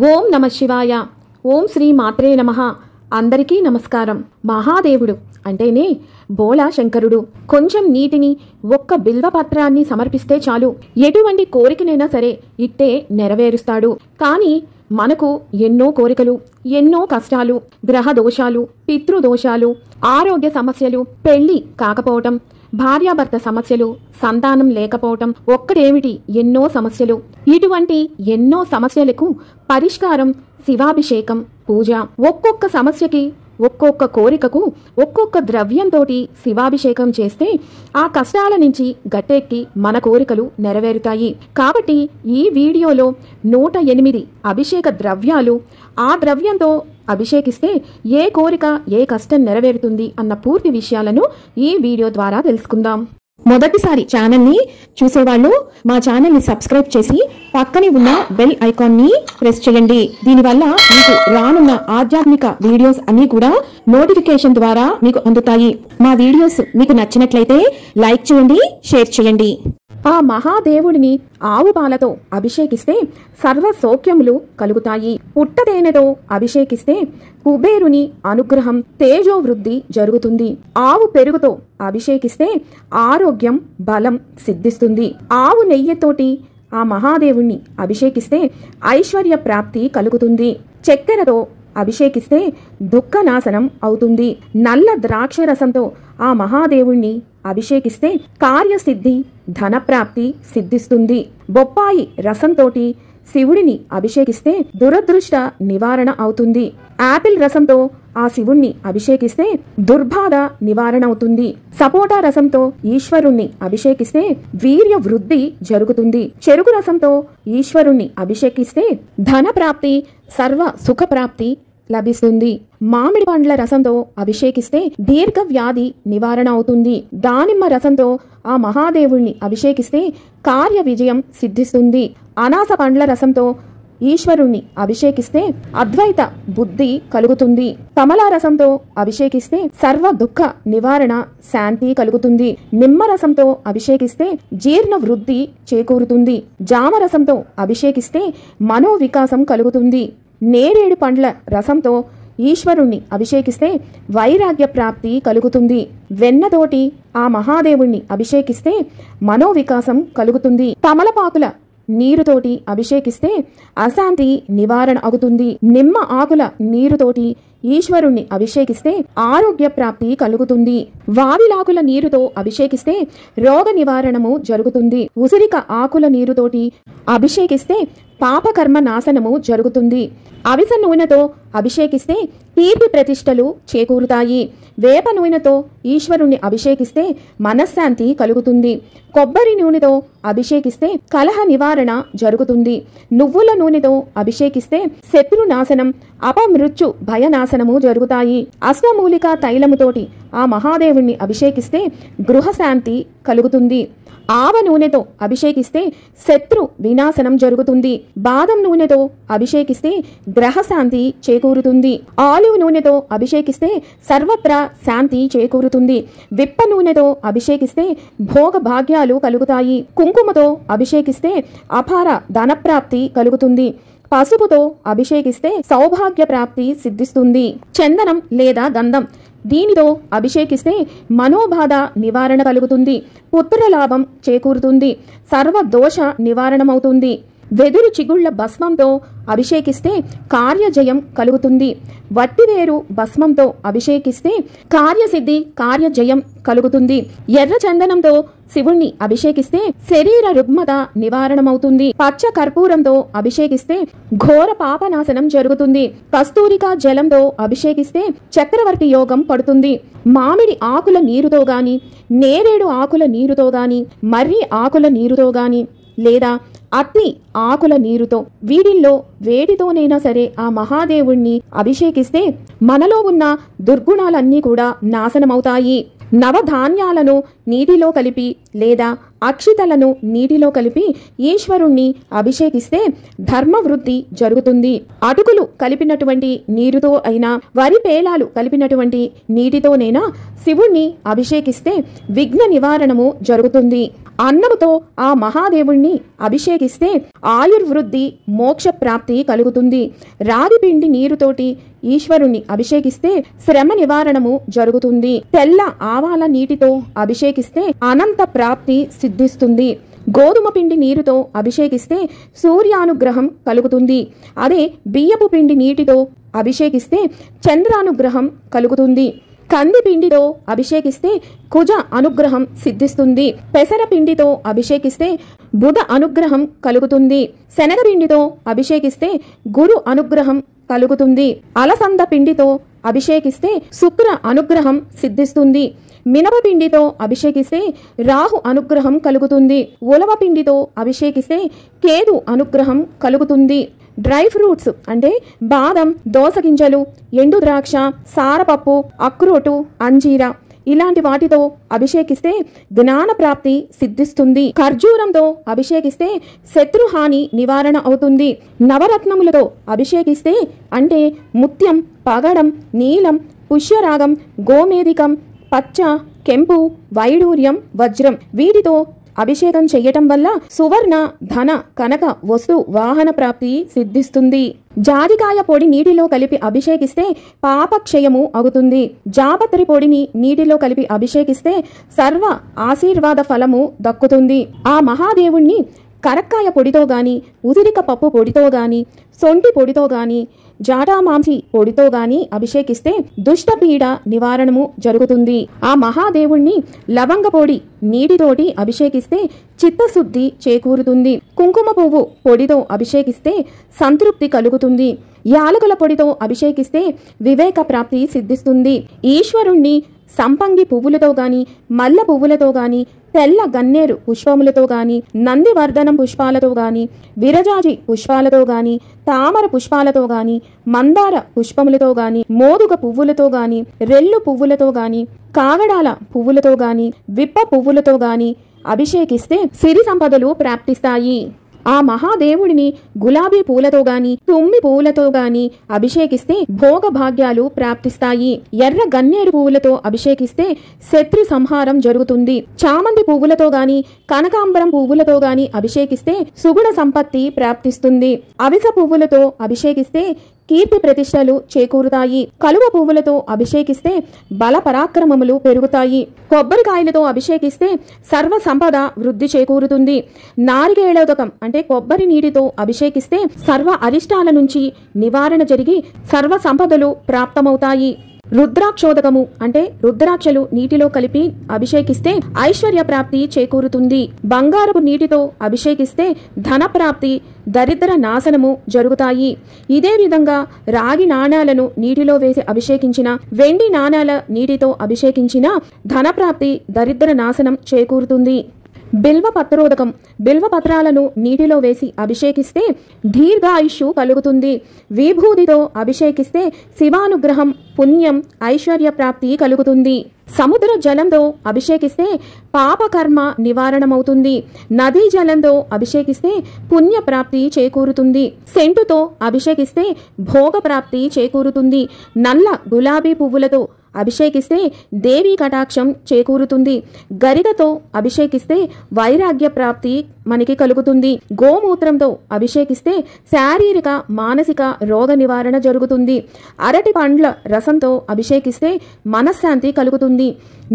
ఓం నమ శివాయ. ఓం శ్రీ మాత్రే నమః. అందరికీ నమస్కారం. మహాదేవుడు అంటేనే బోళా శంకరుడు. కొంచెం నీటిని ఒక్క బిల్వపత్రాన్ని సమర్పిస్తే చాలు, ఎటువంటి కోరికనైనా సరే ఇట్టే నెరవేరుస్తాడు. కానీ మనకు ఎన్నో కోరికలు, ఎన్నో కష్టాలు, గ్రహ దోషాలు, పితృదోషాలు, ఆరోగ్య సమస్యలు, పెళ్లి కాకపోవటం, భార్యాభర్త సమస్యలు, సంతానం లేకపోవటం, ఒక్కటేమిటి ఎన్నో సమస్యలు. ఇటువంటి ఎన్నో సమస్యలకు పరిష్కారం శివాభిషేకం, పూజ. ఒక్కొక్క సమస్యకి, ఒక్కొక్క కోరికకు ఒక్కొక్క ద్రవ్యంతోటి శివాభిషేకం చేస్తే ఆ కష్టాల నుంచి గట్టెక్కి మన కోరికలు నెరవేరుతాయి. కాబట్టి ఈ వీడియోలో 108 అభిషేక ద్రవ్యాలు, ఆ ద్రవ్యంతో అభిషేకిస్తే ఏ కోరిక, ఏ కష్టం నెరవేరుతుంది అన్న పూర్తి విషయాలను ఈ వీడియో ద్వారా తెలుసుకుందాం. మొదటిసారి ఛానల్ని చూసేవాళ్ళు మా ఛానల్ని సబ్స్క్రైబ్ చేసి పక్కనే ఉన్న బెల్ ఐకాన్ని ప్రెస్ చేయండి. దీనివల్ల మీకు రానున్న ఆధ్యాత్మిక వీడియోస్ అన్ని కూడా నోటిఫికేషన్ ద్వారా మీకు అందుతాయి. మా వీడియోస్ మీకు నచ్చినట్లయితే లైక్ చేయండి, షేర్ చేయండి. ఆ మహాదేవుడిని ఆవు పాలతో అభిషేకిస్తే సర్వ సౌఖ్యములు కలుగుతాయి. పుట్టతేనెతో అభిషేకిస్తే కుబేరుని అనుగ్రహం, తేజోవృద్ధి జరుగుతుంది. ఆవు పెరుగుతో అభిషేకిస్తే ఆరోగ్యం, బలం సిద్ధిస్తుంది. ఆవు నెయ్యితోటి ఆ మహాదేవుణ్ణి అభిషేకిస్తే ఐశ్వర్య ప్రాప్తి కలుగుతుంది. చక్కెరతో అభిషేకిస్తే దుఃఖనాశనం అవుతుంది. నల్ల ద్రాక్ష రసంతో ఆ మహాదేవుణ్ణి అభిషేకిస్తే కార్యసిద్ధి, ధనప్రాప్తి సిద్ధిస్తుంది. బొప్పాయి రసంతోటి శివుడిని అభిషేకిస్తే దురదృష్ట నివారణ అవుతుంది. ఆపిల్ రసంతో ఆ శివుణ్ణి అభిషేకిస్తే దుర్బాధ నివారణ అవుతుంది. సపోటా రసంతో ఈశ్వరుణ్ణి అభిషేకిస్తే వీర్య వృద్ధి జరుగుతుంది. చెరుకు రసంతో ఈశ్వరుణ్ణి అభిషేకిస్తే ధన ప్రాప్తి, సర్వ సుఖ ప్రాప్తి లభిస్తుంది. మామిడి పండ్ల రసంతో అభిషేకిస్తే దీర్ఘ వ్యాధి నివారణ అవుతుంది. దానిమ్మ రసంతో ఆ మహాదేవుణ్ణి అభిషేకిస్తే కార్య విజయం సిద్ధిస్తుంది. అనాస పండ్ల రసంతో ఈశ్వరుణ్ణి అభిషేకిస్తే అద్వైత బుద్ధి కలుగుతుంది. కమలా రసంతో అభిషేకిస్తే సర్వ దుఃఖ నివారణ, శాంతి కలుగుతుంది. నిమ్మ రసంతో అభిషేకిస్తే జీర్ణ వృద్ధి చేకూరుతుంది. జామ రసంతో అభిషేకిస్తే మనోవికాసం కలుగుతుంది. నేరేడు పండ్ల రసంతో ఈశ్వరుణ్ణి అభిషేకిస్తే వైరాగ్య ప్రాప్తి కలుగుతుంది. వెన్నతోటి ఆ మహాదేవుణ్ణి అభిషేకిస్తే మనోవికాసం కలుగుతుంది. తమలపాకుల నీరుతోటి అభిషేకిస్తే అశాంతి నివారణ అవుతుంది. నిమ్మ ఆకుల నీరుతోటి ఈశ్వరుణ్ణి అభిషేకిస్తే ఆరోగ్య ప్రాప్తి కలుగుతుంది. వావిలాకుల నీరుతో అభిషేకిస్తే రోగ నివారణము జరుగుతుంది. ఉసిరిక ఆకుల నీరుతోటి అభిషేకిస్తే పాపకర్మ నాశనము జరుగుతుంది. అవిసె నూనెతో అభిషేకిస్తే కీర్తి ప్రతిష్టలు చేకూరుతాయి. వేప నూనెతో ఈశ్వరుణ్ణి అభిషేకిస్తే మనశ్శాంతి కలుగుతుంది. కొబ్బరి నూనెతో అభిషేకిస్తే కలహ నివారణ జరుగుతుంది. నువ్వుల నూనెతో అభిషేకిస్తే శత్రునాశనం, అపమృత్యు భయనాశనము జరుగుతాయి. అశ్వమూలిక తైలముతోటి ఆ మహాదేవుణ్ణి అభిషేకిస్తే గృహశాంతి కలుగుతుంది. ఆవ నూనెతో అభిషేకిస్తే శత్రు వినాశనం జరుగుతుంది. బాదం నూనెతో అభిషేకిస్తే గ్రహశాంతి చేకూరుతుంది. ఆలివ్ నూనెతో అభిషేకిస్తే సర్వత్రా శాంతి చేకూరుతుంది. విప్ప నూనెతో అభిషేకిస్తే భోగ భాగ్యాలు కలుగుతాయి. కుంకుమతో అభిషేకిస్తే అపార ధనప్రాప్తి కలుగుతుంది. పసుపుతో అభిషేకిస్తే సౌభాగ్య ప్రాప్తి సిద్ధిస్తుంది. చందనం లేదా గంధం దీనితో అభిషేకిస్తే మనోబాధ నివారణ కలుగుతుంది. పుత్రలాభం చేకూరుతుంది. సర్వ దోష నివారణమవుతుంది. వెదురు చిగుళ్ల భస్మంతో అభిషేకిస్తే కార్యజయం కలుగుతుంది. వట్టివేరు భస్మంతో అభిషేకిస్తే కార్యసిద్ధి, కార్యజయం కలుగుతుంది. ఎర్ర చందనంతో శివుణ్ణి అభిషేకిస్తే శరీర రుగ్మత నివారణమవుతుంది. పచ్చ కర్పూరంతో అభిషేకిస్తే ఘోర పాపనాశనం జరుగుతుంది. కస్తూరికా జలంతో అభిషేకిస్తే చక్రవర్తి యోగం పడుతుంది. మామిడి ఆకుల నీరుతో గాని, నేరేడు ఆకుల నీరుతో గాని, మర్రి ఆకుల నీరుతో గాని, లేదా అత్తి ఆకుల నీరుతో, వీడిల్లో వేడితోనైనా సరే ఆ మహాదేవుణ్ణి అభిషేకిస్తే మనలో ఉన్న దుర్గుణాలన్నీ కూడా నాశనమవుతాయి. నవధాన్యాలను నీటిలో కలిపి లేదా అక్షితలను నీటిలో కలిపి ఈశ్వరుణ్ణి అభిషేకిస్తే ధర్మవృద్ధి జరుగుతుంది. అటుకులు కలిపినటువంటి నీరుతో అయినా, వరి పేలాలు కలిపినటువంటి నీటితోనైనా శివుణ్ణి అభిషేకిస్తే విఘ్న నివారణము జరుగుతుంది. అన్నముతో ఆ మహాదేవుణ్ణి అభిషేకిస్తే ఆయుర్వృద్ధి, మోక్ష ప్రాప్తి కలుగుతుంది. రాగి పిండి నీరుతోటి ఈశ్వరుణ్ణి అభిషేకిస్తే శ్రమ నివారణము జరుగుతుంది. తెల్ల ఆవాల నీటితో అభిషేకిస్తే అనంత ప్రాప్తి సిద్ధిస్తుంది. గోధుమ పిండి నీరుతో అభిషేకిస్తే సూర్యానుగ్రహం కలుగుతుంది. అదే బియ్యపు పిండి నీటితో అభిషేకిస్తే చంద్రానుగ్రహం కలుగుతుంది. కంది పిండితో అభిషేకిస్తే కుజ అనుగ్రహం సిద్ధిస్తుంది. పెసర పిండితో అభిషేకిస్తే బుధ అనుగ్రహం కలుగుతుంది. శనగపిండితో అభిషేకిస్తే గురు అనుగ్రహం కలుగుతుంది. అలసంద పిండితో అభిషేకిస్తే శుక్ర అనుగ్రహం సిద్ధిస్తుంది. మినపపిండితో అభిషేకిస్తే రాహు అనుగ్రహం కలుగుతుంది. ఉలవ పిండితో అభిషేకిస్తే కేతు అనుగ్రహం కలుగుతుంది. డ్రై ఫ్రూట్స్ అంటే బాదం, దోసగింజలు, ఎండు ద్రాక్ష, సారపప్పు, అక్రోటు, అంజీర ఇలాంటి వాటితో అభిషేకిస్తే జ్ఞాన ప్రాప్తి సిద్ధిస్తుంది. ఖర్జూరంతో అభిషేకిస్తే శత్రుహాని నివారణ అవుతుంది. నవరత్నములతో అభిషేకిస్తే అంటే ముత్యం, పగడం, నీలం, పుష్యరాగం, గోమేధికం, పచ్చ, కెంపు, వైడూర్యం, వజ్రం వీటితో అభిషేకం చెయ్యటం వల్ల సువర్ణ, ధన, కనక, వస్తు, వాహన ప్రాప్తి సిద్ధిస్తుంది. జాజికాయ పొడి నీటిలో కలిపి అభిషేకిస్తే పాపక్షయము అవుతుంది. జాపత్రి పొడిని నీటిలో కలిపి అభిషేకిస్తే సర్వ ఆశీర్వాద ఫలము దక్కుతుంది. ఆ మహాదేవుణ్ణి కరక్కాయ పొడితో గాని, ఉసిరిక పప్పు పొడితో గాని, సొంటి పొడితో గాని, జాటామాంసి పొడితో గాని అభిషేకిస్తే దుష్టపీడ నివారణము జరుగుతుంది. ఆ మహాదేవుణ్ణి లవంగ పొడి నీటితోటి అభిషేకిస్తే చిత్తశుద్ధి చేకూరుతుంది. కుంకుమ పువ్వు పొడితో అభిషేకిస్తే సంతృప్తి కలుగుతుంది. యాలకుల పొడితో అభిషేకిస్తే వివేక ప్రాప్తి సిద్ధిస్తుంది. ఈశ్వరుణ్ణి సంపంగి పువ్వులతో గాని, మల్ల పువ్వులతో గాని, తెల్ల గన్నేరు పుష్పములతో గాని, నందివర్ధనం పుష్పాలతో గాని, విరజాజి పుష్పాలతో గాని, తామర పుష్పాలతో గాని, మందార పుష్పములతో గాని, మోదుగ పువ్వులతో గాని, రెల్లు పువ్వులతో గాని, కాగడాల పువ్వులతో గాని, విప్ప పువ్వులతో గాని అభిషేకిస్తే సిరి సంపదలు ప్రాప్తిస్తాయి. ఆ మహాదేవుడిని గులాబీ పూలతో గాని, తుమ్మి పూలతో గాని అభిషేకిస్తే భోగ భాగ్యాలు ప్రాప్తిస్తాయి. ఎర్ర గన్నేరు పువ్వులతో అభిషేకిస్తే శత్రు సంహారం జరుగుతుంది. చామంతి పువ్వులతో గాని, కనకాంబరం పువ్వులతో గాని అభిషేకిస్తే సుగుణ సంపత్తి ప్రాప్తిస్తుంది. అవిస పువ్వులతో అభిషేకిస్తే కీర్తి ప్రతిష్టలు చేకూరుతాయి. కలువ పువ్వులతో అభిషేకిస్తే బల పరాక్రమములు పెరుగుతాయి. కొబ్బరికాయలతో అభిషేకిస్తే సర్వ సంపద వృద్ధి చేకూరుతుంది. నారికేళోదకం అంటే కొబ్బరి నీటితో అభిషేకిస్తే సర్వ అరిష్టాల నుంచి నివారణ జరిగి సర్వ సంపదలు ప్రాప్తమవుతాయి. రుద్రాక్షోదకము అంటే రుద్రాక్షలు నీటిలో కలిపి అభిషేకిస్తే ఐశ్వర్య ప్రాప్తి చేకూరుతుంది. బంగారపు నీటితో అభిషేకిస్తే ధన ప్రాప్తి, దరిద్ర నాశనము జరుగుతాయి. ఇదే విధంగా రాగి నాణాలను నీటిలో వేసి అభిషేకించిన, వెండి నాణాల నీటితో అభిషేకించిన ధనప్రాప్తి, దరిద్ర నాశనం చేకూరుతుంది. బిల్వ పత్రోదకం బిల్వపత్రాలను నీటిలో వేసి అభిషేకిస్తే దీర్ఘాయుష్షు కలుగుతుంది. విభూతితో అభిషేకిస్తే శివానుగ్రహం, పుణ్యం, ఐశ్వర్య ప్రాప్తి కలుగుతుంది. సముద్ర జలంతో అభిషేకిస్తే పాపకర్మ నివారణమవుతుంది. నదీ జలంతో అభిషేకిస్తే పుణ్య ప్రాప్తి చేకూరుతుంది. సెంటుతో అభిషేకిస్తే భోగ ప్రాప్తి చేకూరుతుంది. నల్ల గులాబీ పువ్వులతో అభిషేకిస్తే దేవీ కటాక్షం చేకూరుతుంది. గరికతో అభిషేకిస్తే వైరాగ్య ప్రాప్తి మనకి కలుగుతుంది. గోమూత్రంతో అభిషేకిస్తే శారీరక, మానసిక రోగ నివారణ జరుగుతుంది. అరటి పండ్ల రసంతో అభిషేకిస్తే మనశ్శాంతి కలుగుతుంది.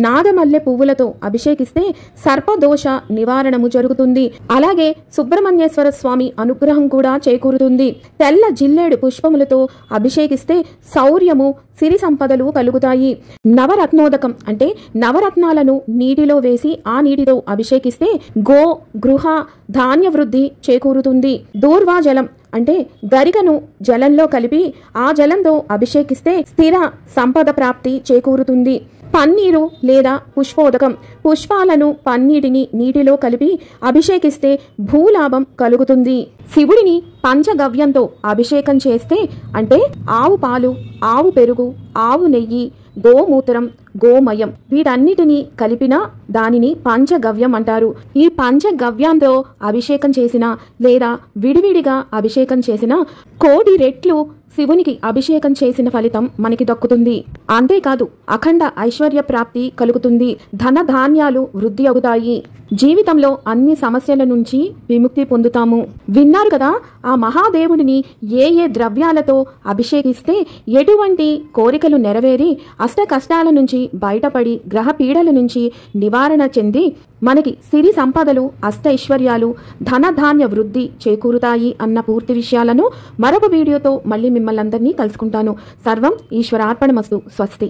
నాగమల్లె పువ్వులతో అభిషేకిస్తే సర్పదోష నివారణము జరుగుతుంది. అలాగే సుబ్రహ్మణ్యేశ్వర స్వామి అనుగ్రహం కూడా చేకూరుతుంది. తెల్ల జిల్లేడు పుష్పములతో అభిషేకిస్తే శౌర్యము, సిరి సంపదలు కలుగుతాయి. నవరత్నోదకం అంటే నవరత్నాలను నీటిలో వేసి ఆ నీటితో అభిషేకిస్తే గో, గృహ, ధాన్య వృద్ధి చేకూరుతుంది. దూర్వాజలం అంటే గరికను జలంలో కలిపి ఆ జలంతో అభిషేకిస్తే స్థిర సంపద ప్రాప్తి చేకూరుతుంది. పన్నీరు లేదా పుష్పోదకం పుష్పాలను, పన్నీటిని నీటిలో కలిపి అభిషేకిస్తే భూలాభం కలుగుతుంది. శివుడిని పంచగవ్యంతో అభిషేకం చేస్తే అంటే ఆవు పాలు, ఆవు పెరుగు, ఆవు నెయ్యి, గోమూత్రం, గోమయం వీటన్నిటిని కలిపిన దానిని పంచగవ్యం అంటారు. ఈ పంచగవ్యంతో అభిషేకం చేసిన లేదా విడివిడిగా అభిషేకం చేసిన 1,000,000 రెట్లు శివునికి అభిషేకం చేసిన ఫలితం మనకి దక్కుతుంది. అంతేకాదు అఖండ ఐశ్వర్య ప్రాప్తి కలుగుతుంది. ధన ధాన్యాలు వృద్ధి అవుతాయి. జీవితంలో అన్ని సమస్యల నుంచి విముక్తి పొందుతాము. విన్నారు కదా, ఆ మహాదేవుడిని ఏ ఏ ద్రవ్యాలతో అభిషేకిస్తే ఎటువంటి కోరికలు నెరవేరి అష్ట కష్టాల నుంచి బయటపడి గ్రహ పీడల నుంచి నివారణ చెంది మనకి సిరి సంపదలు, అష్ట ఐశ్వర్యాలు, ధనధాన్య వృద్ధి చేకూరుతాయి అన్న పూర్తి విషయాలను మరొక వీడియోతో మళ్ళీ మిమ్మల్ని అందరినీ కలుసుకుంటాను. సర్వం ఈశ్వరార్పణమస్తు. స్వస్తి.